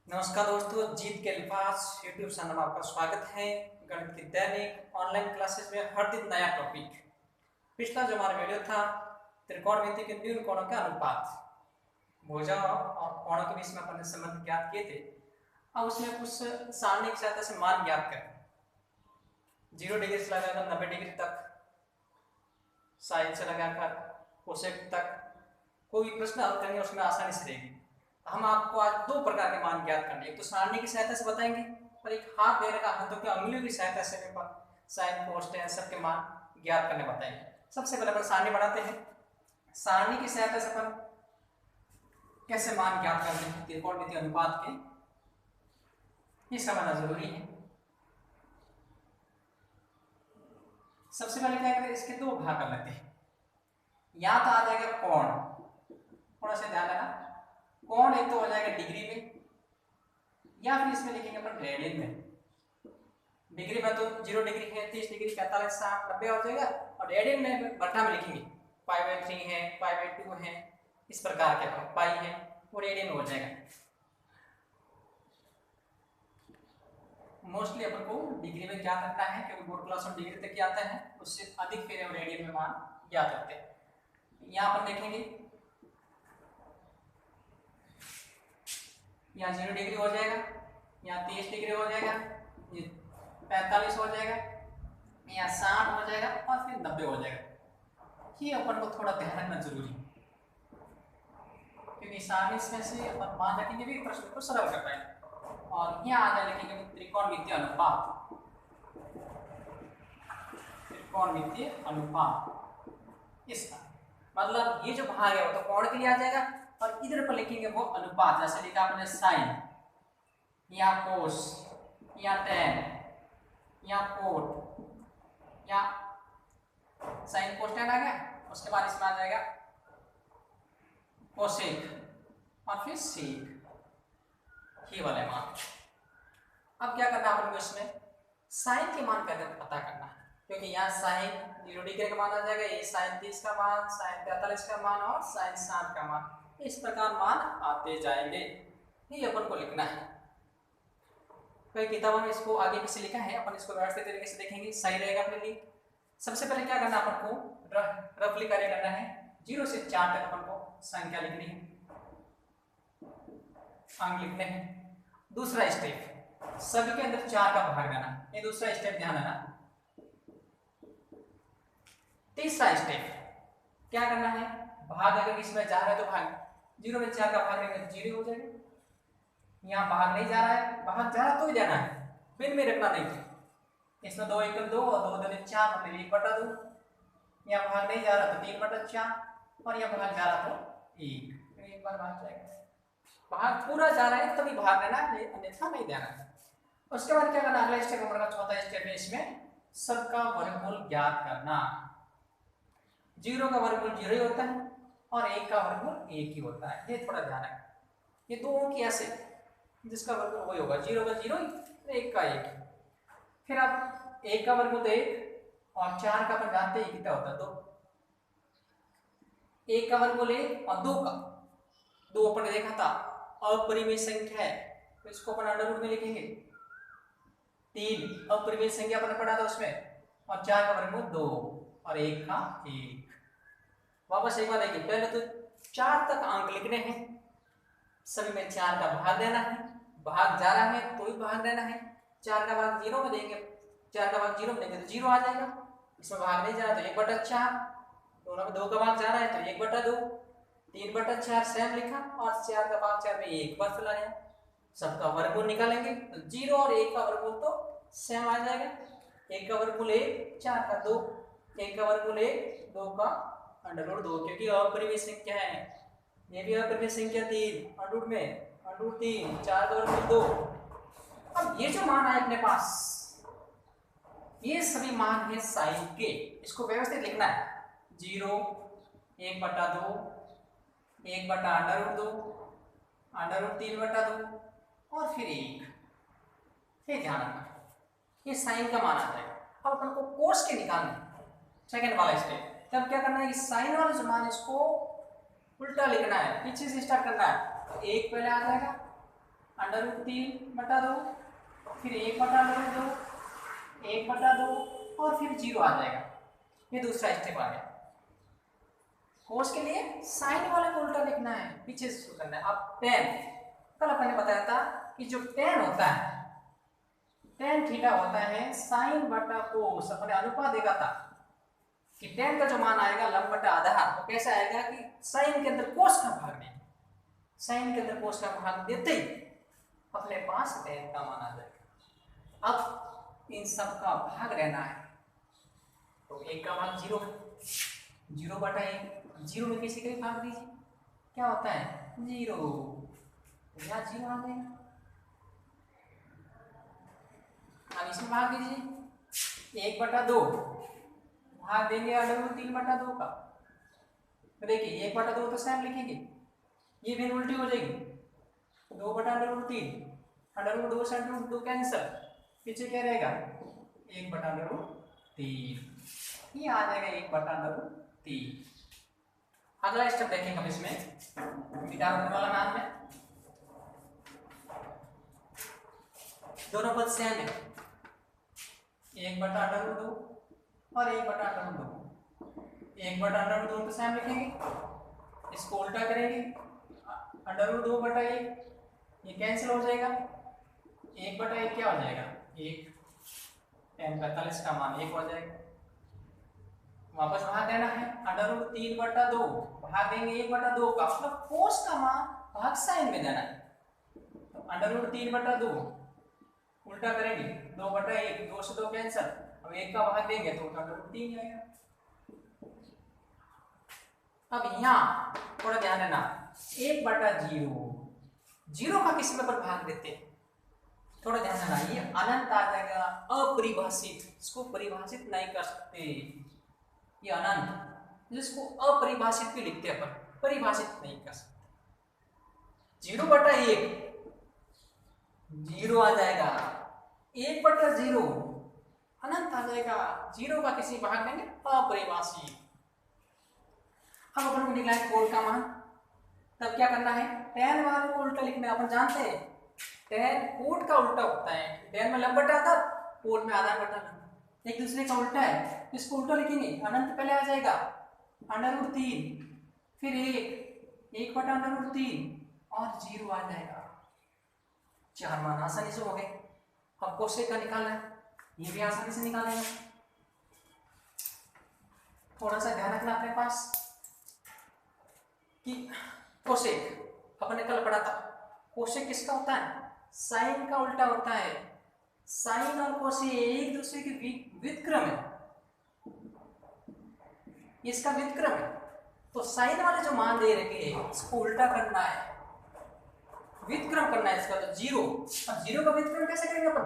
नमस्कार दोस्तों, जीत के अल्फाज यूट्यूब चैनल में आपका स्वागत है। गणित की दैनिक ऑनलाइन क्लासेस में हर दिन नया टॉपिक। पिछला जो हमारा वीडियो था त्रिकोणमिति के न्यून कोणों का अनुपात, भुजा और कोणों के बीच में अपन ने संबंध ज्ञात किए थे। अब उसमें कुछ सारणी की सहायता से मान ज्ञात करें। 0 डिग्री से लगाकर 90 डिग्री तक, साइन से लगाकर कोसेक तक कोई प्रश्न हल करेंगे उसमें आसानी से रहेगी। हम आपको आज दो प्रकार के मान ज्ञात करने, एक तो सारणी की सहायता से बताएंगे और एक हाथ दे रखा हाथों के अंगुलियों की सहायता से साइन कोस टेन सबके मान ज्ञात करने बताएंगे। सबसे पहले अपन सारणी बनाते हैं। सारणी की सहायता से अपन कैसे मान ज्ञात करते हैं त्रिकोणमितीय अनुपात के, ये समझना जरूरी है। सबसे पहले क्या करें, इसके दो भाग कर लेते हैं। या तो आ जाएगा कोण, थोड़ा सा ध्यान देना, कोण एक तो हो जाएगा डिग्री में या फिर इसमें लिखेंगे अपन रेडियन में। डिग्री में तो 0 डिग्री है, 30 डिग्री, 45, 60, 90 हो जाएगा, और रेडियन में बटा में लिखेंगे π/3 है, π/2 है, इस प्रकार के पाई है वो रेडियन में हो जाएगा। मोस्टली अपन को डिग्री में क्या करना है क्योंकि बोर्ड क्लास में डिग्री तक ही आता है, उससे अधिक फिर रेडियन में मान ज्ञात करते हैं। यहाँ पर देखेंगे यहाँ 0 डिग्री हो जाएगा, यहाँ 30 डिग्री हो जाएगा, ये 45 हो जाएगा, यहाँ 60 हो जाएगा और फिर 90 हो जाएगा। ये अपन को थोड़ा ध्यान रखना जरूरी है क्योंकि सारणी में से अपन मान रखेंगे भी प्रश्न को सरल कर पाएंगे। और यहाँ आगे लिखेंगे त्रिकोणमितीय अनुपात। त्रिकोणमितीय अनुपात, इसका मतलब ये जो भाग है वो तो कोण के लिए आ जाएगा और इधर पर लिखेंगे वो अनुपात। जैसे लिखा आपने साइन या कोस या टेन या कोट या साइन कोस टेन आ गया, उसके बाद इसमें आ जाएगा कोसेक और फिर सेक, ये वाले मान। अब क्या करना है अपन को, इसमें साइन के मान पहले पता करना है क्योंकि यहाँ साइन 0 डिग्री का मान आ जाएगा, ये साइन 30 का मान, साइन 45 का मान और साइन 60 का मान, इस प्रकार मान आते जाएंगे। ये अपन को लिखना है। कई किताबों में इसको आगे पीछे लिखा है, अपन इसको व्यवस्थित तरीके से देखेंगे, सही रहेगा अपने लिए। सबसे पहले क्या करना है अपन को, रफली कार्य करना है। 0 से 4 तक अपन को संख्या लिखनी है, अंक लिखने हैं। दूसरा स्टेप, सभी के अंदर 4 का भाग देना, ये दूसरा स्टेप ध्यान देना। तीसरा स्टेप क्या करना है, भाग अगर इसमें जा रहा है तो भाग 0 में 4 का भाग लेंगे तो 0 हो जाएगा। यहाँ भाग नहीं जा रहा है, भाग जा रहा तो ही देना है, बिन में रखना नहीं है। इसमें 2 × 2 और 2 × 4 मतलब 1/2। यहाँ भाग नहीं जा रहा तो 3/4 और यहाँ भाग जा रहा तो 1, एक बार भाग जाएगा। भाग पूरा जा रहा है तभी भाग देना है, अन्यथा नहीं देना है। उसके बाद क्या करना, अगला स्टेप हमारा चौथा स्टेप है, इसमें सबका वर्गमूल ज्ञात करना। 0 का वर्गमूल 0 ही होता है और 1 का वर्गमूल 1 ही होता है, ये थोड़ा ध्यान रखें। ये दो अंक ऐसे जिसका वर्गमूल वही होगा, 0 का 0 ही, 1 का 1। फिर अब 1 का वर्गमूल तो 1 और 4 का अपन जानते हैं कितना होता है 2। 1 का वर्गमूल 1 और 2 का 2 अपन ने देखा था अपरिमेय संख्या है तो इसको अपन अंडर रूट में लिखेंगे। 3 अपरिमेय संख्या अपन ने पढ़ा था उसमें, और 4 का वर्गमूल 2 और 1 का 1। वापस एक बार देखिए, पहले तो 4 तक अंक लिखने हैं, सभी में 4 का भाग देना है, भाग जा रहा है तो ही भाग देना है। 4 का भाग 0 में देंगे, 4 का भाग 0 में देंगे तो 0 आ जाएगा। इसमें भाग नहीं जा रहा तो 1/4, दोनों में 2 का भाग जा रहा है तो 1/2, 3/4 सेम लिखा और 4 का भाग 4 में 1 बार चला गया। सबका वर्गमूल निकालेंगे तो 0 और 1 का वर्गमूल तो सेम आ जाएगा। 1 का वर्गमूल 1, 4 का 2, 1 का वर्गमूल 1, 2 का √2 क्योंकि अपरिमेय संख्या है। ये भी अपरिमेय संख्या 3 √3, 4 का वर्गमूल 2। अब ये जो मान है अपने पास, ये सभी मान है साइन के, इसको व्यवस्थित लिखना है। 0, 1/2, 1/√2, √3/2 और फिर 1। ये ध्यान रखना, ये साइन का मान आता है। अब अपन को कोस के निकालना है, सेकंड वाला स्टेप। तब क्या करना है, इस साइन वाला जो मान है इसको उल्टा लिखना है, पीछे से स्टार्ट करना है। तो 1 पहले आ जाएगा √3/2, फिर 1/√2, 1/2 और फिर 0 आ जाएगा। ये दूसरा स्टेप आ गया। कोस के लिए साइन वाले को उल्टा लिखना है, पीछे से शुरू करना है। अब टेन, कल अपन ने बताया था कि जो टेन होता है, टेन थीटा होता है साइन बटा कोस। अपने अनुपात देखा था कि टेन का जो मान आएगा लंब बटा आधार, तो कैसे आएगा कि साइन के अंदर कोस का भाग देंगे, साइन के अंदर कोस का भाग देते ही अपने पास टेन का मान आ जाएगा। अब इन सब का भाग रहना है, तो एक का भाग 0, 0/1, 0 में किसी का भी भाग दीजिए, क्या होता है 0, यहाँ 0 आ जाएगा। अब इसमें भाग दीजिए 1/2, भाग देंगे √3/2 का। तो देखिए 1/2 तो सेम लिखेंगे, ये भी उल्टी हो जाएगी, 2/√3, √2 से √2 कैंसिल, पीछे क्या रहेगा 1/√3, ये आ जाएगा 1/√3। अगला स्टेप देखेंगे हम इसमें विधान वाला मान में, दोनों पद सेम है, 1/√2 और 1/√2, 1/√2 तो सेम लिखेंगे, इसको उल्टा करेंगे √2/1, ये कैंसिल हो जाएगा, 1/1 क्या हो जाएगा 1, tan 45 का मान 1 हो जाएगा। वापस भाग देना है √3/2, भाग देंगे 1/2 का, मतलब कोस का मान भाग साइन में देना है, तो √3/2 उल्टा करेंगे 2/1, 2 से 2 कैंसिल, अब 1 का भाग देंगे तो √3 आएगा। अब यहाँ थोड़ा ध्यान देना, 1/0, 0 का किसी में पर भाग देते हैं, थोड़ा ध्यान देना, ये अनंत आ जाएगा, अपरिभाषित, इसको परिभाषित नहीं कर सकते, ये अनंत, जिसको अपरिभाषित भी लिखते हैं अपन, परिभाषित नहीं कर सकते। 0/1 0 आ जाएगा, 1/0 अनंत आ जाएगा, 0 का किसी भाग देंगे अपरिभाषित। अब अपन को निकला है कोण का मान, तब क्या करना है, tan वाले को उल्टा लिखना है। अपन जानते हैं tan कोण का उल्टा होता है, tan में लंब बटा आधार, कोण में आधार बटा लंब, एक दूसरे का उल्टा है, इसको उल्टा लिखेंगे, अनंत पहले आ जाएगा √3, फिर 1/√3 और 0 आ जाएगा। 4 मान आसानी से हो गए। अब कोसेक का निकालना है, ये भी आसानी से निकालेंगे। थोड़ा सा ध्यान रखना अपने पास कि कोसेक अपन ने कल पढ़ा था, कोसेक किसका होता है, साइन का उल्टा होता है। साइन और कोसेक एक दूसरे के व्युत्क्रम है, इसका व्युत्क्रम है, तो साइन वाले जो मान दे रखे हैं इसको उल्टा करना है, व्युत्क्रम करना है इसका, तो 0। अब 0 का व्युत्क्रम कैसे करेंगे अपन,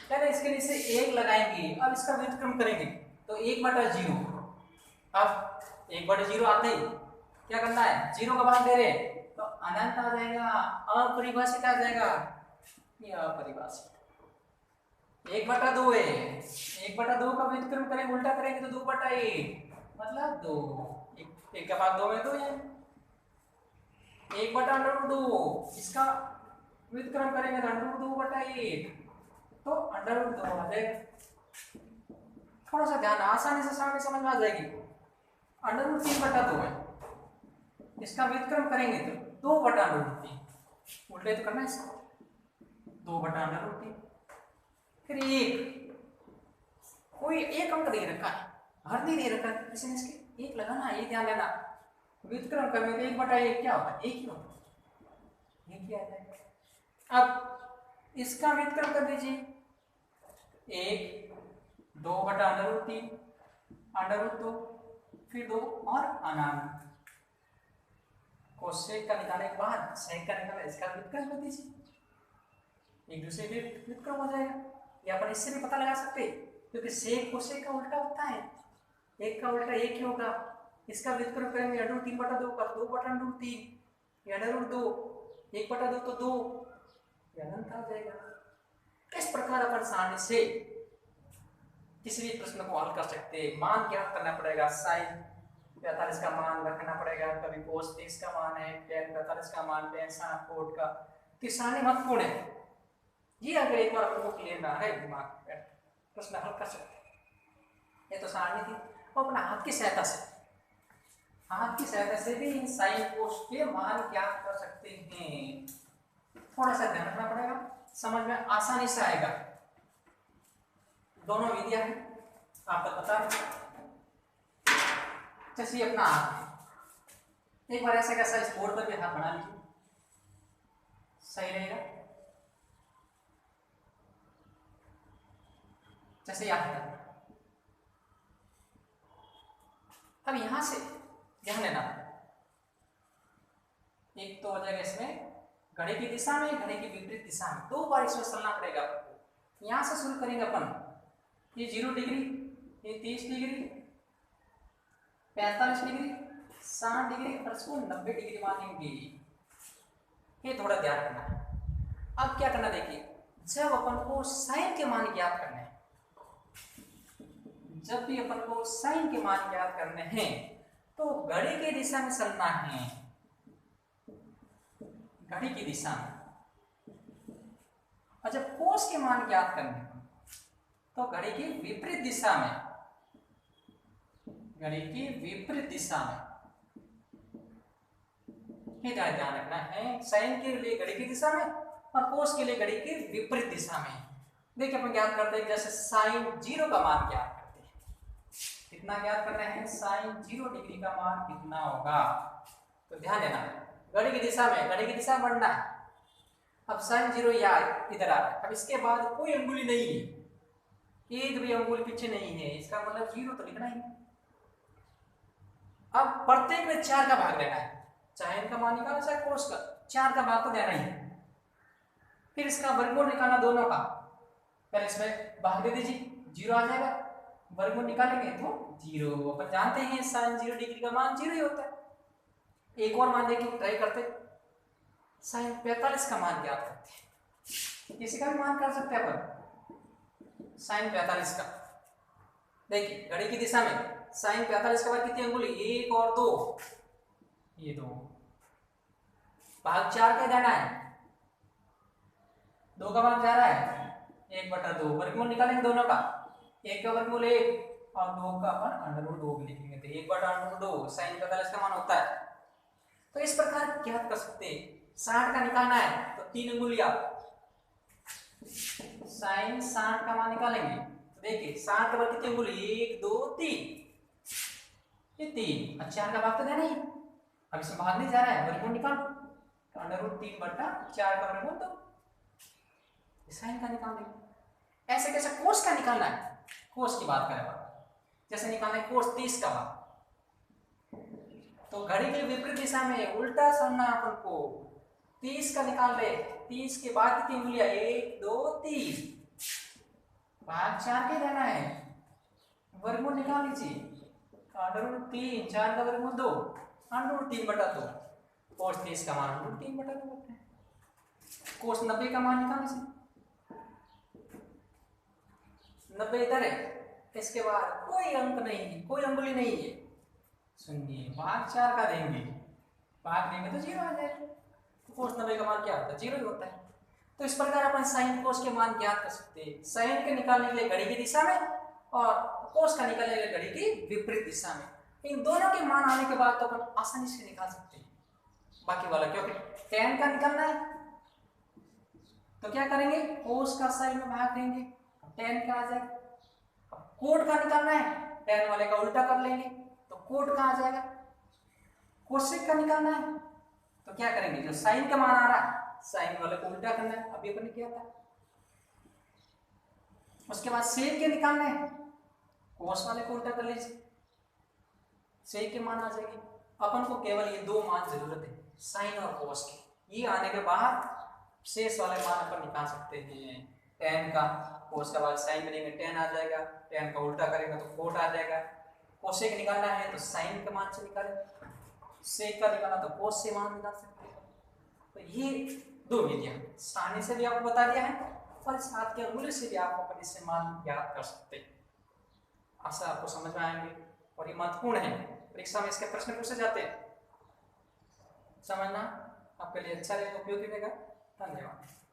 पहले इसके नीचे 1 लगाएंगे, अब इसका व्युत्क्रम करेंगे तो 1/0। अब 1/0 आते ही क्या करना है, 0 का भाग दे रहे तो अनंत आ जाएगा, अपरिभाषित आ जाएगा, ये अपरिभाषित। 1/2 है, 1/2 का व्युत्क्रम करेंगे, उल्टा करेंगे तो 2/1, मतलब 2, 1 का भाग 2 में 2 है। 1/√2 इसका व्युत्क्रम करेंगे तो √2/1, तो √2 आ जाएगा। थोड़ा सा ध्यान, आसानी से सामने समझ में आ जाएगी। √3/2 है, इसका व्युत्क्रम करेंगे तो 2/√3, उल्टे तो करना है इसको, 2/√3, फिर 1, कोई एक अंक दे रखा है, हर नहीं दे रखा है, इसमें इसके 1 लगाना है, ये ध्यान देना। व्युत्क्रम करने तो 1/1 क्या होता है, 1 ही होता है, 1 ही आ जाएगा। अब इसका व्युत्क्रम कर दीजिए, 1, 2/√3, √2, फिर 2 और अनंत। कोसेक का निकालने के बाद सेक का निकाला, इसका व्युत्क्रम कर दीजिए, एक दूसरे के व्युत्क्रम हो जाएगा। ये अपन इससे भी पता लगा सकते हैं, क्योंकि सेक कोसेक का उल्टा होता है, एक का उल्टा एक ही होगा। इसका व्युत्क्रम करेंगे √3/2 का, 2/√3, या √2, 1/2 तो 2, ये अनंत आ जाएगा। इस प्रकार अपन आसानी से किसी भी प्रश्न को हल कर सकते हैं। मान ज्ञात करना पड़ेगा, साइन 45 का मान रखना पड़ेगा, कभी cos 30 का मान है, tan 45 का मान, tan 60 का, तो सारणी महत्वपूर्ण है। ये अगर एक बार आपको क्लियर ना है दिमाग में प्रश्न हल कर सकते हैं। ये तो सारणी थी, वो अपना हाथ की सहायता से भी इन साइन कोस के मान ज्ञात कर सकते हैं। थोड़ा सा ध्यान रखना पड़ेगा, समझ में आसानी से आएगा। दोनों विधियां हैं आपको पता है। जैसे अपना हाथ, एक बार ऐसा कैसा इस बोर्ड पर भी हाथ बना लीजिए, सही रहेगा। जैसे याद करना, अब यहां से ध्यान देना, एक तो हो जाएगा इसमें घड़ी की दिशा में, घड़ी की विपरीत दिशा में, दो बार इसमें चलना पड़ेगा आपको। यहां से शुरू करेंगे अपन, ये 0 डिग्री, ये 30 डिग्री, 45 डिग्री, 60 डिग्री और इसको 90 डिग्री मानेंगे। ये थोड़ा ध्यान रखना है। अब क्या करना देखिए, जब अपन को साइन के मान ज्ञात करने हैं, जब भी अपन को साइन के मान ज्ञात करने हैं तो घड़ी की दिशा में चलना है, घड़ी की दिशा में। और जब कोस के मान ज्ञात करने हैं तो घड़ी की विपरीत दिशा में, घड़ी की विपरीत दिशा में। ये ध्यान रखना है, साइन के लिए घड़ी की दिशा में और कोस के लिए घड़ी की विपरीत दिशा में। देखिए अपन ज्ञात करते हैं, जैसे साइन 0 का मान ज्ञात करते हैं, कितना ज्ञात करना है, साइन 0 डिग्री का मान कितना होगा। तो ध्यान देना, घड़ी की दिशा में, घड़ी की दिशा बढ़ना है। अब साइन 0 यहाँ इधर आ रहा है, अब इसके बाद कोई अंगुली नहीं है, एक भी अंगुल पीछे नहीं है, इसका मतलब 0 तो लिखना ही। अब प्रत्येक में 4 का भाग लेना है, चाहे इनका मान निकालना चाहे कोस का, 4 का भाग तो देना ही है। फिर इसका वर्गमूल निकालना दोनों का, पहले इसमें भाग दे दीजिए, 0 आ जाएगा, वर्गमूल निकालेंगे तो 0। अपन जानते हैं साइन 0 डिग्री का मान 0 ही होता है। एक और मान देखिए, ट्राई करते, साइन 45 का मान ज्ञात करते हैं, किसी का भी मान कर सकते हैं अपन। साइन 45 का देखिए घड़ी की दिशा में, साइन 45 के बाद कितनी अंगुली, 1 और 2, ये 2, भाग 4 का जाना है, 2 का भाग जा रहा है, 1/2, वर्गमूल निकालेंगे दोनों का, 1 का वर्गमूल 1 और 2 का अपन √2 लिखेंगे, तो 1/2 साइन 45 का मान होता है। तो इस प्रकार ज्ञात कर सकते हैं। 60 का निकालना है तो 3 अंगुलियां, साइन 60 का मान निकालेंगे तो देखिए 60 के बाद कितनी अंगुली, 1 2 3, ये 3, और 4 का भाग तो देना ही, अब इसमें भाग नहीं जा रहा है, वर्गमूल निकाल, तो √3/4 का वर्गमूल, तो साइन का निकाल देंगे। ऐसे कैसे कोस का निकालना है, कोस की बात करें, जैसे निकालना है कोस 30 का भाग, तो घड़ी के विपरीत दिशा में उल्टा चलना अपन को, 30 का निकाल ले, 30 के बाद कितनी अंगुलियां, 1 2 3, भाग 4 के देना है, वर्गमूल निकाल लीजिए, √3, 4 का वर्गमूल 2, √3/2, कोस 30 का मान √3/2 होता है। कोस 90 का मान निकाल लीजिए, 90 इधर है, इसके बाद कोई अंक नहीं है, कोई अंगुली नहीं है, सुनिए भाग 4 का देंगे, भाग देंगे तो 0 आ जाएगा, तो कोस 90 का मान क्या होता है, 0 ही होता है। तो इस प्रकार अपन साइन कोस के मान ज्ञात कर सकते हैं, साइन के निकालने के लिए घड़ी की दिशा में और कोस का निकालने के लिए घड़ी की विपरीत दिशा में। इन दोनों के मान आने के बाद तो अपन आसानी से निकाल सकते हैं बाकी वाला, क्योंकि tan का निकालना है तो क्या करेंगे, कोस का साइन में भाग देंगे, tan का आ जाएगा। अब कोट का निकालना है, tan वाले का उल्टा कर लेंगे तो कोट का आ जाएगा। कोसेक का निकालना है तो क्या करेंगे, जो साइन का मान आ रहा है साइन वाले को उल्टा करना है, अभी अपन ने किया था। उसके बाद सेक के निकालना है, कोस वाले को उल्टा कर लीजिए, सेक के मान आ जाएंगे। अपन को केवल ये 2 मान जरूरत है, साइन और कोस की। ये आने के बाद शेष वाले मान अपन निकाल सकते हैं। tan का कोस का बाद साइन करेंगे tan आ जाएगा, tan का उल्टा करेंगे तो कोट आ जाएगा। कोसेक निकालना है तो साइन के मान से निकालें, सेक का निकालना तो कोस से मान निकाल सकते हैं। तो ये 2 विधियां, सारणी से भी आपको बता दिया है और साथ के अंगुली से भी आप अपन इससे मान ज्ञात कर सकते हैं। आशा आपको समझ में आएंगे और ये महत्वपूर्ण है, परीक्षा में इसके प्रश्न पूछे जाते हैं, समझना आपके लिए अच्छा रहेगा, उपयोगी रहेगा। धन्यवाद।